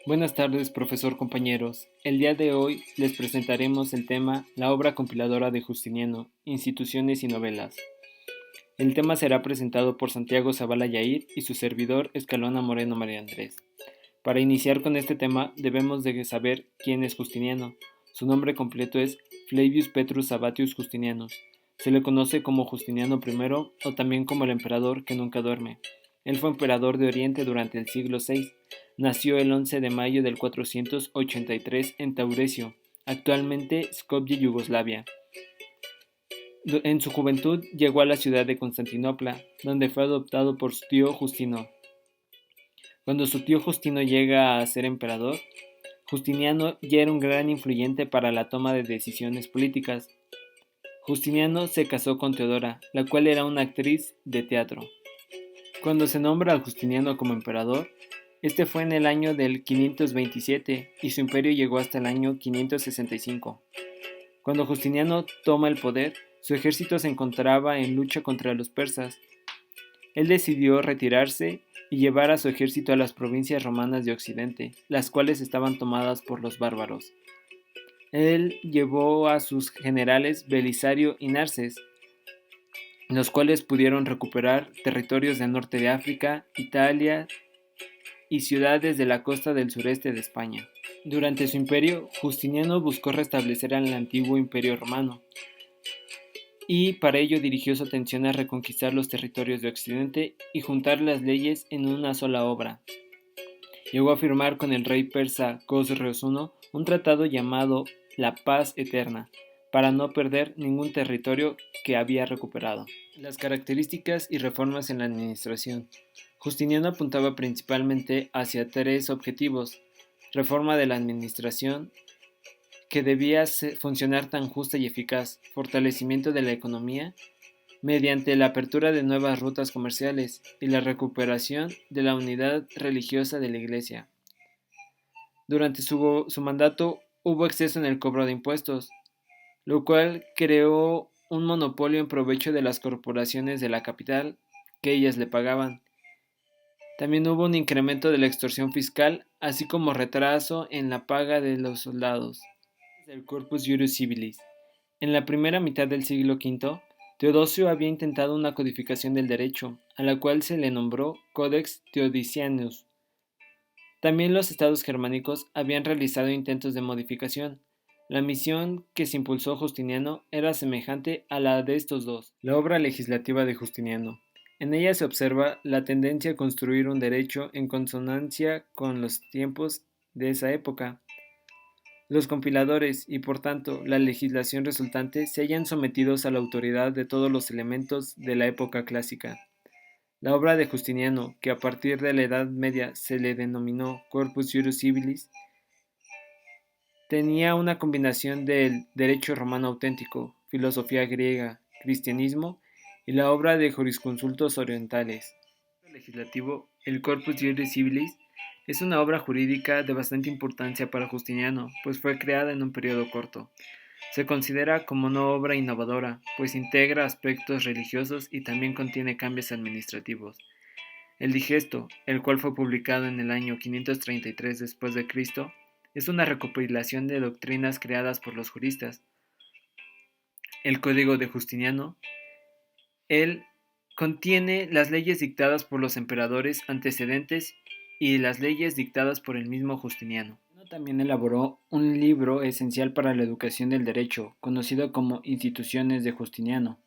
Buenas tardes, profesor compañeros. El día de hoy les presentaremos el tema La obra compiladora de Justiniano, instituciones y novelas. El tema será presentado por Santiago Zavala Yair y su servidor Escalona Moreno María Andrés. Para iniciar con este tema debemos de saber quién es Justiniano. Su nombre completo es Flavius Petrus Sabatius Justinianus. Se le conoce como Justiniano I o también como el emperador que nunca duerme. Él fue emperador de Oriente durante el siglo VI. Nació el 11 de mayo del 483 en Taurecio, actualmente Skopje, Yugoslavia. En su juventud llegó a la ciudad de Constantinopla, donde fue adoptado por su tío Justino. Cuando su tío Justino llega a ser emperador, Justiniano ya era un gran influyente para la toma de decisiones políticas. Justiniano se casó con Teodora, la cual era una actriz de teatro. Cuando se nombra a Justiniano como emperador, este fue en el año del 527 y su imperio llegó hasta el año 565. Cuando Justiniano toma el poder, su ejército se encontraba en lucha contra los persas. Él decidió retirarse y llevar a su ejército a las provincias romanas de Occidente, las cuales estaban tomadas por los bárbaros. Él llevó a sus generales Belisario y Narses, los cuales pudieron recuperar territorios del norte de África, Italia y ciudades de la costa del sureste de España. Durante su imperio, Justiniano buscó restablecer el antiguo imperio romano, y para ello dirigió su atención a reconquistar los territorios de Occidente y juntar las leyes en una sola obra. Llegó a firmar con el rey persa Cosroes I un tratado llamado La Paz Eterna, para no perder ningún territorio que había recuperado. Las características y reformas en la administración. Justiniano apuntaba principalmente hacia tres objetivos: reforma de la administración, que debía funcionar tan justa y eficaz; fortalecimiento de la economía, mediante la apertura de nuevas rutas comerciales; y la recuperación de la unidad religiosa de la Iglesia. Durante su mandato hubo exceso en el cobro de impuestos, lo cual creó un monopolio en provecho de las corporaciones de la capital, que ellas le pagaban. También hubo un incremento de la extorsión fiscal, así como retraso en la paga de los soldados. El Corpus Juris Civilis. En la primera mitad del siglo V, Teodosio había intentado una codificación del derecho, a la cual se le nombró Codex Theodosianus. También los estados germánicos habían realizado intentos de modificación. La misión que se impulsó Justiniano era semejante a la de estos dos. La obra legislativa de Justiniano. En ella se observa la tendencia a construir un derecho en consonancia con los tiempos de esa época. Los compiladores y, por tanto, la legislación resultante se hallan sometidos a la autoridad de todos los elementos de la época clásica. La obra de Justiniano, que a partir de la Edad Media se le denominó Corpus Juris Civilis, tenía una combinación del derecho romano auténtico, filosofía griega, cristianismo y la obra de jurisconsultos orientales. Legislativo, el Corpus Juris Civilis es una obra jurídica de bastante importancia para Justiniano, pues fue creada en un periodo corto. Se considera como una obra innovadora, pues integra aspectos religiosos y también contiene cambios administrativos. El Digesto, el cual fue publicado en el año 533 después de Cristo, es una recopilación de doctrinas creadas por los juristas. El Código de Justiniano, él contiene las leyes dictadas por los emperadores antecedentes y las leyes dictadas por el mismo Justiniano. También elaboró un libro esencial para la educación del derecho, conocido como Instituciones de Justiniano.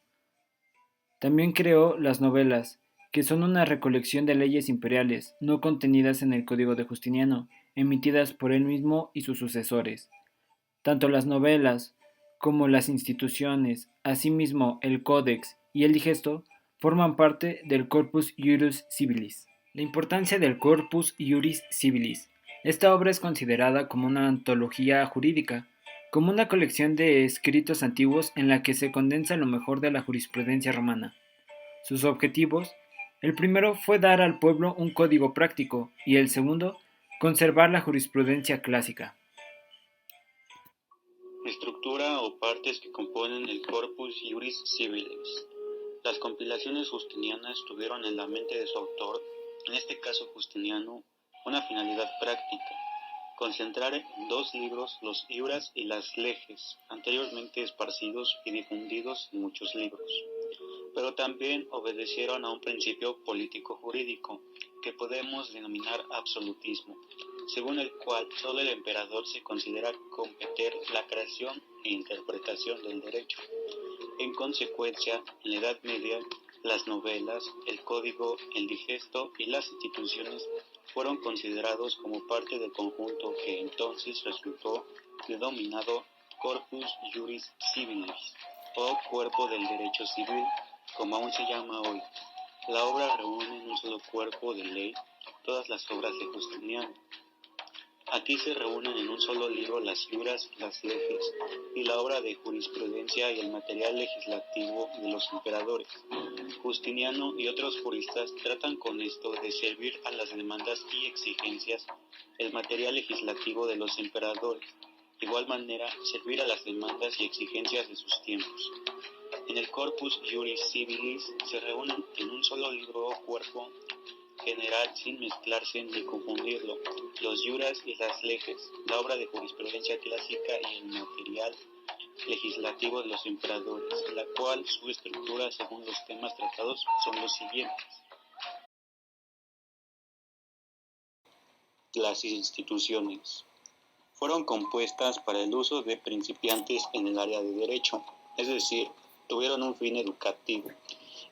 También creó las novelas, que son una recolección de leyes imperiales, no contenidas en el Código de Justiniano, emitidas por él mismo y sus sucesores. Tanto las novelas como las instituciones, asimismo el Códex y el Digesto, forman parte del Corpus Juris Civilis. La importancia del Corpus Juris Civilis. Esta obra es considerada como una antología jurídica, como una colección de escritos antiguos en la que se condensa lo mejor de la jurisprudencia romana. Sus objetivos: el primero fue dar al pueblo un código práctico y el segundo, conservar la jurisprudencia clásica. Estructura o partes que componen el Corpus Juris Civilis. Las compilaciones justinianas tuvieron en la mente de su autor, en este caso Justiniano, una finalidad práctica, concentrar en 2 libros los iuras y las leges, anteriormente esparcidos y difundidos en muchos libros. Pero también obedecieron a un principio político-jurídico que podemos denominar absolutismo, según el cual solo el emperador se considera competir la creación e interpretación del derecho. En consecuencia, en la Edad Media, las novelas, el código, el digesto y las instituciones fueron considerados como parte del conjunto que entonces resultó denominado Corpus Juris Civilis, o Cuerpo del Derecho Civil, como aún se llama hoy. La obra reúne en un solo cuerpo de ley todas las obras de Justiniano. Aquí se reúnen en un solo libro las iuras, las leges y la obra de jurisprudencia y el material legislativo de los emperadores. Justiniano y otros juristas tratan con esto de servir a las demandas y exigencias el material legislativo de los emperadores, de igual manera servir a las demandas y exigencias de sus tiempos. En el Corpus Juris Civilis se reúnen en un solo libro o cuerpo general sin mezclarse ni confundirlo, los iuras y las leges, la obra de jurisprudencia clásica y el material legislativo de los emperadores, la cual su estructura según los temas tratados son los siguientes. Las instituciones fueron compuestas para el uso de principiantes en el área de derecho, es decir, tuvieron un fin educativo.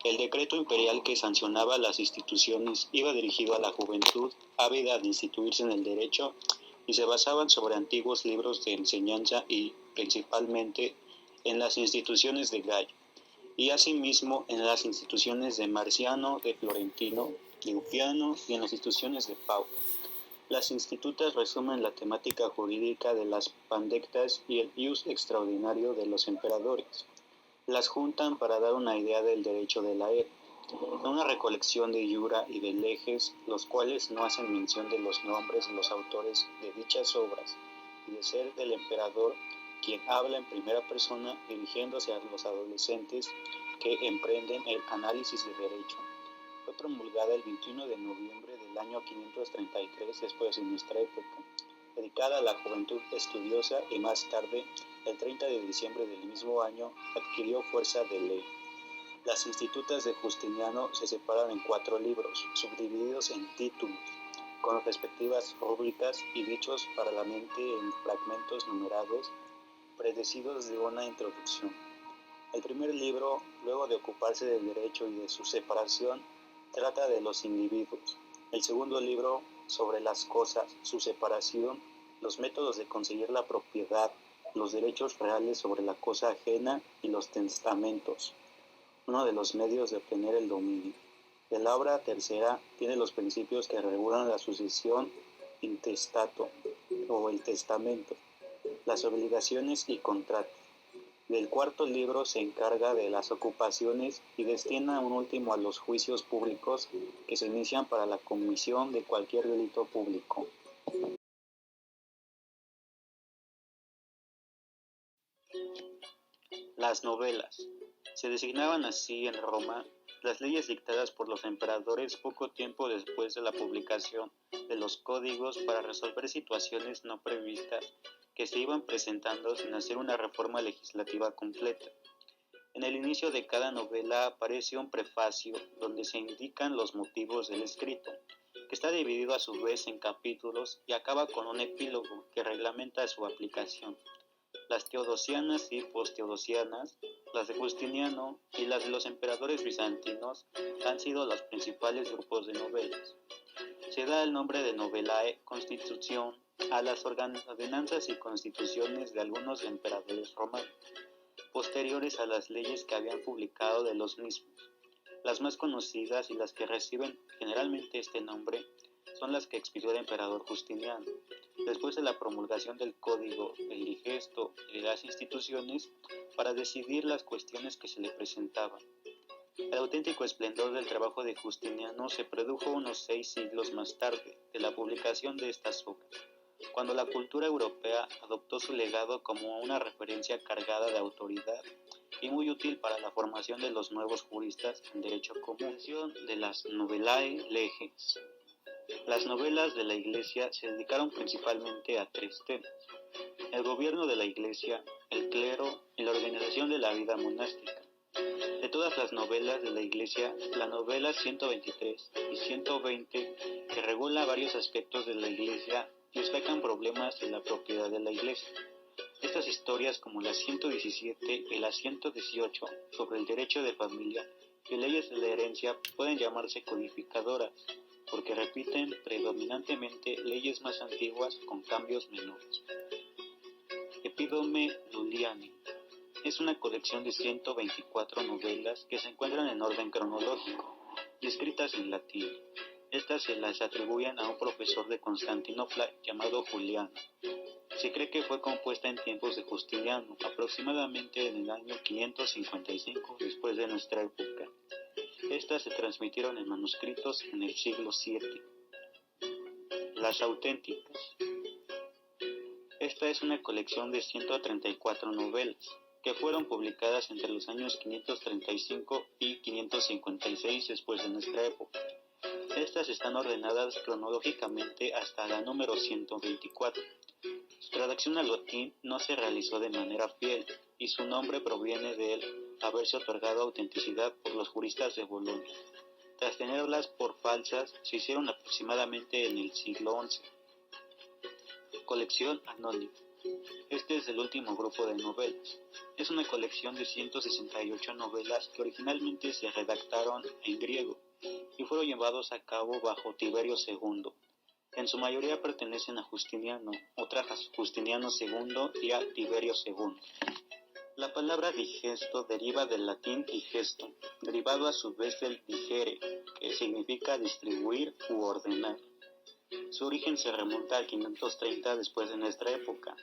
El decreto imperial que sancionaba las instituciones iba dirigido a la juventud ávida de instituirse en el derecho y se basaban sobre antiguos libros de enseñanza y, principalmente, en las instituciones de Gallo, y asimismo en las instituciones de Marciano, de Florentino, de Ulpiano y en las instituciones de Pau. Las institutas resumen la temática jurídica de las pandectas y el ius extraordinario de los emperadores. Las juntan para dar una idea del derecho de la era. Una recolección de iura y de leges, los cuales no hacen mención de los nombres de los autores de dichas obras y de ser del emperador quien habla en primera persona dirigiéndose a los adolescentes que emprenden el análisis de derecho. Fue promulgada el 21 de noviembre del año 533 después de nuestra época, dedicada a la juventud estudiosa y más tarde, el 30 de diciembre del mismo año, adquirió fuerza de ley. Las institutas de Justiniano se separan en 4 libros, subdivididos en títulos, con respectivas rúbricas y dichos paralelamente en fragmentos numerados, precedidos de una introducción. El primer libro, luego de ocuparse del derecho y de su separación, trata de los individuos. El segundo libro, sobre las cosas, su separación, los métodos de conseguir la propiedad, los derechos reales sobre la cosa ajena y los testamentos, uno de los medios de obtener el dominio. De la obra tercera tiene los principios que regulan la sucesión intestato o el testamento, las obligaciones y contratos. Del cuarto libro se encarga de las ocupaciones y destina un último a los juicios públicos que se inician para la comisión de cualquier delito público. Las novelas. Se designaban así en Roma las leyes dictadas por los emperadores poco tiempo después de la publicación de los códigos para resolver situaciones no previstas que se iban presentando sin hacer una reforma legislativa completa. En el inicio de cada novela aparece un prefacio donde se indican los motivos del escrito, que está dividido a su vez en capítulos y acaba con un epílogo que reglamenta su aplicación. Las teodosianas y posteodosianas, las de Justiniano y las de los emperadores bizantinos han sido los principales grupos de novelas. Se da el nombre de novellae constitution a las ordenanzas y constituciones de algunos emperadores romanos, posteriores a las leyes que habían publicado de los mismos. Las más conocidas y las que reciben generalmente este nombre son las que expidió el emperador Justiniano, después de la promulgación del código, del digesto y de las instituciones, para decidir las cuestiones que se le presentaban. El auténtico esplendor del trabajo de Justiniano se produjo unos 6 siglos más tarde de la publicación de estas obras, cuando la cultura europea adoptó su legado como una referencia cargada de autoridad y muy útil para la formación de los nuevos juristas en derecho común. De las novellae leges. Las novelas de la Iglesia se dedicaron principalmente a tres temas: el gobierno de la Iglesia, el clero y la organización de la vida monástica. De todas las novelas de la Iglesia, la novela 123 y 120, que regula varios aspectos de la Iglesia, destacan problemas de la propiedad de la Iglesia. Estas historias, como la 117 y la 118 sobre el derecho de familia y leyes de la herencia, pueden llamarse codificadoras, porque repiten predominantemente leyes más antiguas con cambios menores. Epídome Luliani es una colección de 124 novelas que se encuentran en orden cronológico y escritas en latín. Estas se las atribuyen a un profesor de Constantinopla llamado Juliano. Se cree que fue compuesta en tiempos de Justiniano, aproximadamente en el año 555 después de nuestra época. Estas se transmitieron en manuscritos en el siglo VII. Las auténticas. Esta es una colección de 134 novelas que fueron publicadas entre los años 535 y 556 después de nuestra época. Estas están ordenadas cronológicamente hasta la número 124. Su traducción al latín no se realizó de manera fiel y su nombre proviene de haberse otorgado autenticidad por los juristas de Bolonia. Tras tenerlas por falsas, se hicieron aproximadamente en el siglo XI. Colección anónima. Este es el último grupo de novelas. Es una colección de 168 novelas que originalmente se redactaron en griego y fueron llevados a cabo bajo Tiberio II. En su mayoría pertenecen a Justiniano, otras a Justiniano II y a Tiberio II. La palabra digesto deriva del latín digestum, derivado a su vez del digere, que significa distribuir u ordenar. Su origen se remonta al 530 después de nuestra época,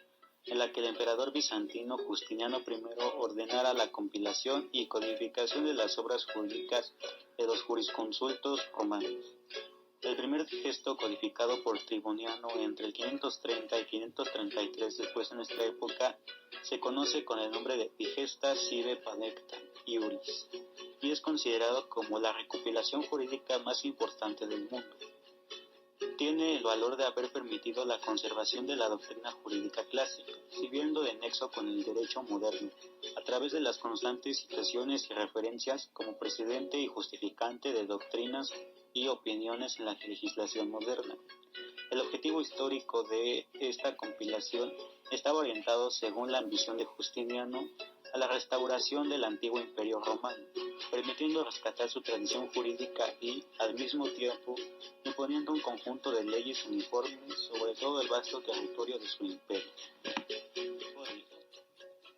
en la que el emperador bizantino Justiniano I ordenara la compilación y codificación de las obras jurídicas de los jurisconsultos romanos. El primer digesto codificado por Triboniano entre el 530 y 533 después de nuestra época se conoce con el nombre de Digesta Sive Padecta Iuris y es considerado como la recopilación jurídica más importante del mundo. Tiene el valor de haber permitido la conservación de la doctrina jurídica clásica, sirviendo de nexo con el derecho moderno, a través de las constantes citaciones y referencias como precedente y justificante de doctrinas y opiniones en la legislación moderna. El objetivo histórico de esta compilación estaba orientado, según la ambición de Justiniano, a la restauración del antiguo imperio romano, permitiendo rescatar su tradición jurídica y, al mismo tiempo, imponiendo un conjunto de leyes uniformes sobre todo el vasto territorio de su imperio.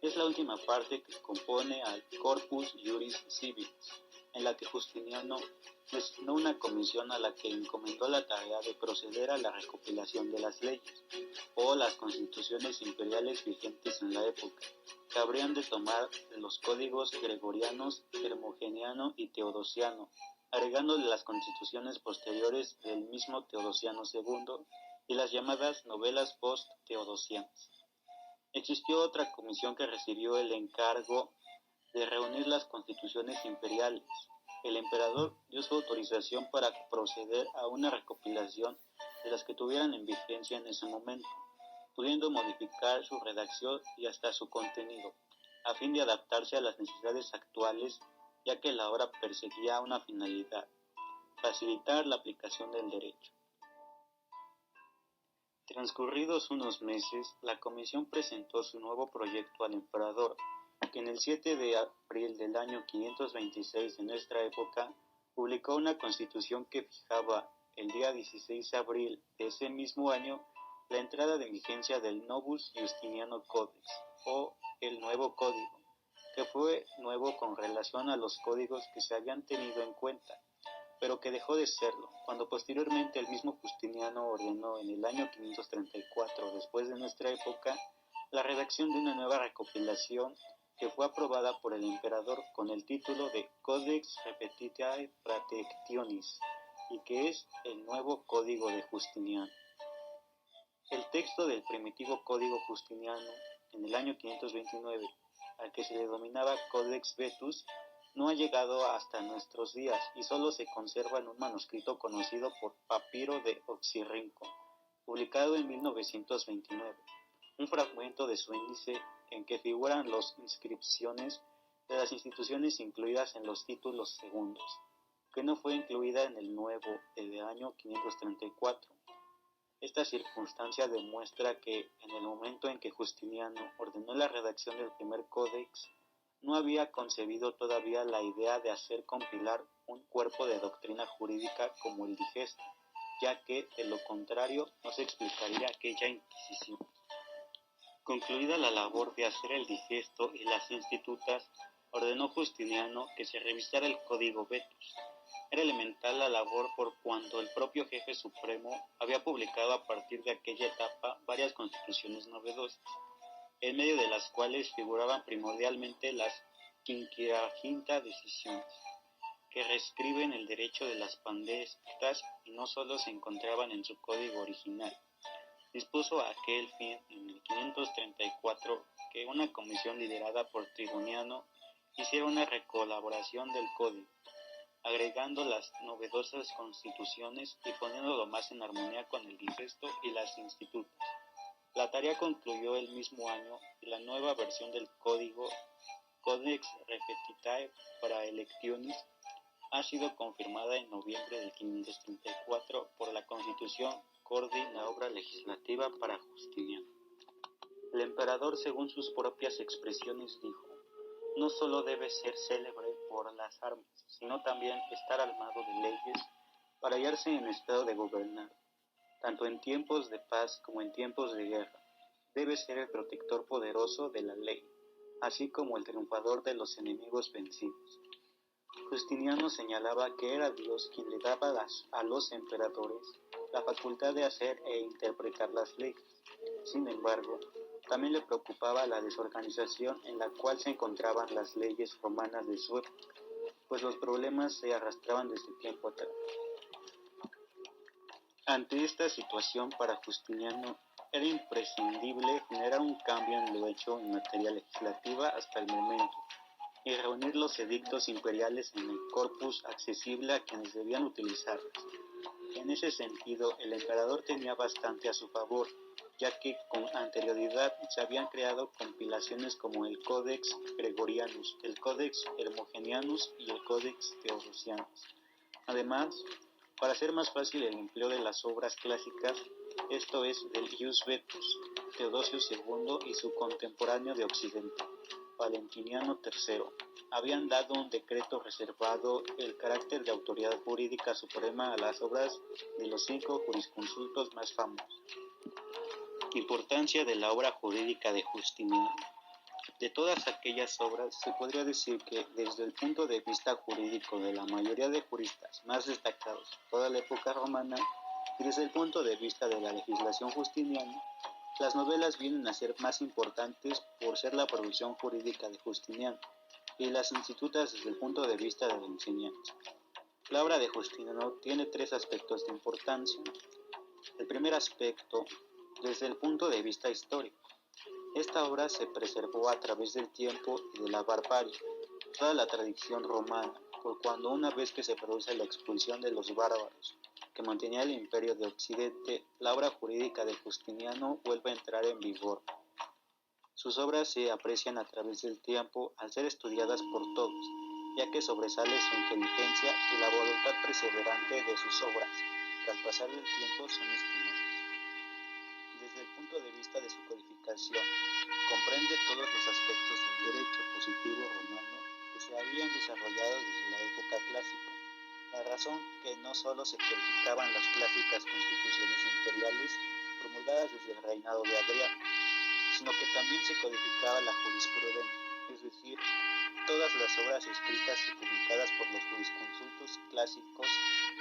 Es la última parte que compone al Corpus Juris Civilis, en la que Justiniano designó una comisión a la que encomendó la tarea de proceder a la recopilación de las leyes, o las constituciones imperiales vigentes en la época, que habrían de tomar de los códigos gregorianos, hermogeniano y teodosiano, agregándole las constituciones posteriores del mismo Teodosiano II y las llamadas novelas post-teodosianas. Existió otra comisión que recibió el encargo de reunir las constituciones imperiales. El emperador dio su autorización para proceder a una recopilación de las que tuvieran en vigencia en ese momento, pudiendo modificar su redacción y hasta su contenido, a fin de adaptarse a las necesidades actuales, ya que la obra perseguía una finalidad: facilitar la aplicación del derecho. Transcurridos unos meses, la comisión presentó su nuevo proyecto al emperador, que en el 7 de abril del año 526 de nuestra época publicó una constitución que fijaba el día 16 de abril de ese mismo año la entrada de vigencia del Novus Justiniano Codex, o el Nuevo Código, que fue nuevo con relación a los códigos que se habían tenido en cuenta, pero que dejó de serlo cuando posteriormente el mismo Justiniano ordenó en el año 534 después de nuestra época la redacción de una nueva recopilación que fue aprobada por el emperador con el título de Codex Repetitiae Praelectionis y que es el Nuevo Código de Justiniano. El texto del primitivo Código Justiniano, en el año 529, al que se le denominaba Codex Vetus, no ha llegado hasta nuestros días y solo se conserva en un manuscrito conocido por Papiro de Oxirrinco, publicado en 1929, un fragmento de su índice en que figuran las inscripciones de las instituciones incluidas en los títulos segundos, que no fue incluida en el nuevo del año 534. Esta circunstancia demuestra que en el momento en que Justiniano ordenó la redacción del primer códex, no había concebido todavía la idea de hacer compilar un cuerpo de doctrina jurídica como el digesto, ya que de lo contrario no se explicaría aquella Inquisición. Concluida la labor de hacer el digesto y las institutas, ordenó Justiniano que se revisara el Código Vetus. Era elemental la labor por cuanto el propio jefe supremo había publicado a partir de aquella etapa varias constituciones novedosas, en medio de las cuales figuraban primordialmente las quinquaginta decisiones, que reescriben el derecho de las pandestas y no solo se encontraban en su código original. Dispuso a aquel fin, en el 534, que una comisión liderada por Triboniano hiciera una recolaboración del código, agregando las novedosas constituciones y poniéndolo más en armonía con el digesto y las institutas. La tarea concluyó el mismo año y la nueva versión del código, Codex Repetitae para Electionis, ha sido confirmada en noviembre del 534 por la Constitución Cordi, la obra legislativa para Justiniano. El emperador, según sus propias expresiones, dijo: no solo debe ser célebre por las armas, sino también estar armado de leyes para hallarse en estado de gobernar, tanto en tiempos de paz como en tiempos de guerra. Debe ser el protector poderoso de la ley, así como el triunfador de los enemigos vencidos. Justiniano señalaba que era Dios quien le daba a los emperadores la facultad de hacer e interpretar las leyes. Sin embargo, también le preocupaba la desorganización en la cual se encontraban las leyes romanas de su época, pues los problemas se arrastraban desde tiempo atrás. Ante esta situación, para Justiniano era imprescindible generar un cambio en lo hecho en materia legislativa hasta el momento y reunir los edictos imperiales en el corpus accesible a quienes debían utilizarlos. En ese sentido, el emperador tenía bastante a su favor, ya que con anterioridad se habían creado compilaciones como el Codex Gregorianus, el Codex Hermogenianus y el Codex Theodosianus. Además, para hacer más fácil el empleo de las obras clásicas, esto es del Ius Vetus, Teodosio II y su contemporáneo de Occidente, Valentiniano III, habían dado un decreto reservado el carácter de autoridad jurídica suprema a las obras de los 5 jurisconsultos más famosos. Importancia de la obra jurídica de Justiniano. De todas aquellas obras, se podría decir que, desde el punto de vista jurídico de la mayoría de juristas más destacados de toda la época romana, y desde el punto de vista de la legislación justiniana, las novelas vienen a ser más importantes por ser la producción jurídica de Justiniano, y las institutas desde el punto de vista de la enseñanza. La obra de Justiniano tiene 3 aspectos de importancia. El primer aspecto, desde el punto de vista histórico. Esta obra se preservó a través del tiempo y de la barbarie, toda la tradición romana, por cuando una vez que se produce la expulsión de los bárbaros, que mantenía el imperio de Occidente, la obra jurídica de Justiniano vuelve a entrar en vigor. Sus obras se aprecian a través del tiempo al ser estudiadas por todos, ya que sobresale su inteligencia y la voluntad perseverante de sus obras, que al pasar del tiempo son estimadas. Desde el punto de vista de su codificación, comprende todos los aspectos del derecho positivo romano que se habían desarrollado desde la época clásica. La razón que no solo se codificaban las clásicas constituciones imperiales promulgadas desde el reinado de Adriano, sino que también se codificaba la jurisprudencia, es decir, todas las obras escritas y publicadas por los jurisconsultos clásicos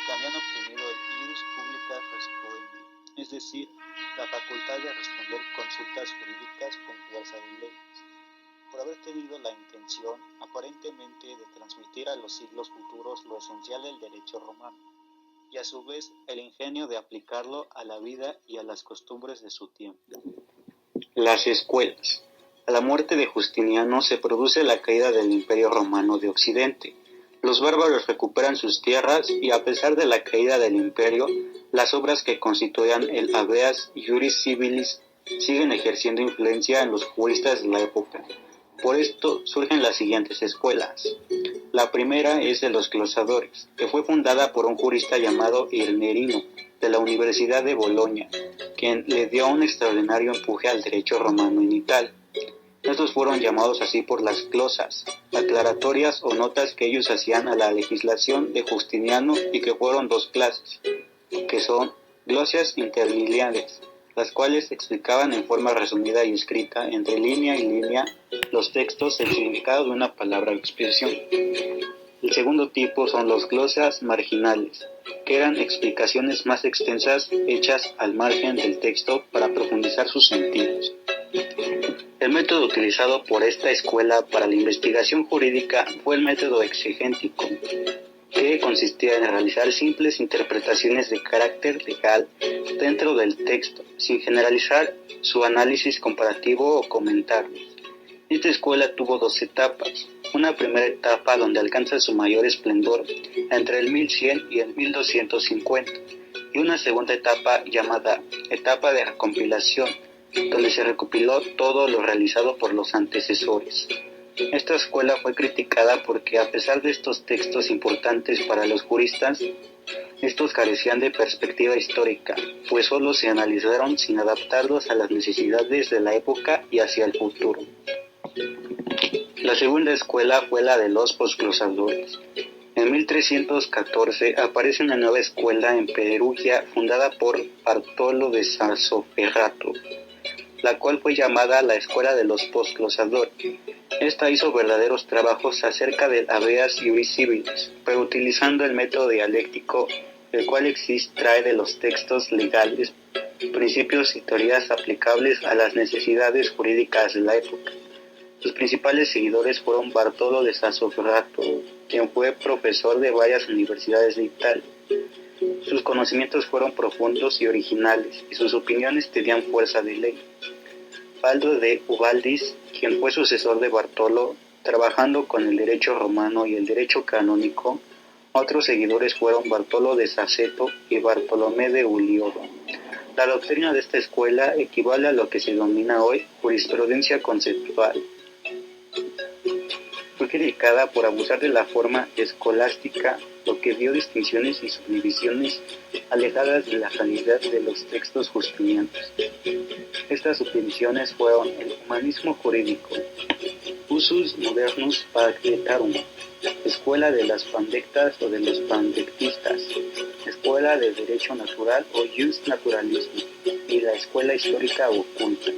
que habían obtenido el ius publica respondendi, es decir, la facultad de responder consultas jurídicas con fuerza de leyes, por haber tenido la intención, aparentemente, de transmitir a los siglos futuros lo esencial del derecho romano, y a su vez el ingenio de aplicarlo a la vida y a las costumbres de su tiempo. Las escuelas. A la muerte de Justiniano se produce la caída del Imperio Romano de Occidente. Los bárbaros recuperan sus tierras y a pesar de la caída del imperio, las obras que constituían el Habeas Iuris Civilis siguen ejerciendo influencia en los juristas de la época. Por esto surgen las siguientes escuelas. La primera es de los glosadores, que fue fundada por un jurista llamado Irnerino, de la Universidad de Bolonia, quien le dio un extraordinario empuje al derecho romano en Italia. Estos fueron llamados así por las glosas, aclaratorias o notas que ellos hacían a la legislación de Justiniano y que fueron dos clases, que son glosas interlineares, las cuales explicaban en forma resumida y escrita, entre línea y línea, los textos, el significado de una palabra o expresión. El segundo tipo son los glosas marginales, que eran explicaciones más extensas hechas al margen del texto para profundizar sus sentidos. El método utilizado por esta escuela para la investigación jurídica fue el método exegético, que consistía en realizar simples interpretaciones de carácter legal dentro del texto, sin generalizar su análisis comparativo o comentarios. Esta escuela tuvo dos etapas. Una primera etapa donde alcanza su mayor esplendor entre el 1100 y el 1250, y una segunda etapa llamada etapa de recompilación, donde se recopiló todo lo realizado por los antecesores. Esta escuela fue criticada porque, a pesar de estos textos importantes para los juristas, estos carecían de perspectiva histórica, pues solo se analizaron sin adaptarlos a las necesidades de la época y hacia el futuro. La segunda escuela fue la de los posglosadores. En 1314 aparece una nueva escuela en Perugia fundada por Bartolo de Sassoferrato, la cual fue llamada la Escuela de los Posglosadores. Esta hizo verdaderos trabajos acerca del Habeas Iuris Civilis, pero utilizando el método dialéctico, el cual extrae de los textos legales principios y teorías aplicables a las necesidades jurídicas de la época. Sus principales seguidores fueron Bartolo de Sassoferrato, quien fue profesor de varias universidades de Italia. Sus conocimientos fueron profundos y originales, y sus opiniones tenían fuerza de ley. Baldo de Ubaldis, quien fue sucesor de Bartolo, trabajando con el derecho romano y el derecho canónico. Otros seguidores fueron Bartolo de Saceto y Bartolomé de Ulloa. La doctrina de esta escuela equivale a lo que se denomina hoy jurisprudencia conceptual. Fue criticada por abusar de la forma escolástica, lo que dio distinciones y subdivisiones alejadas de la calidad de los textos justinianos. Estas subdivisiones fueron el humanismo jurídico, usus modernus pactetarum, escuela de las pandectas o de los pandectistas, escuela de derecho natural o jus naturalismo, y la escuela histórica oculta.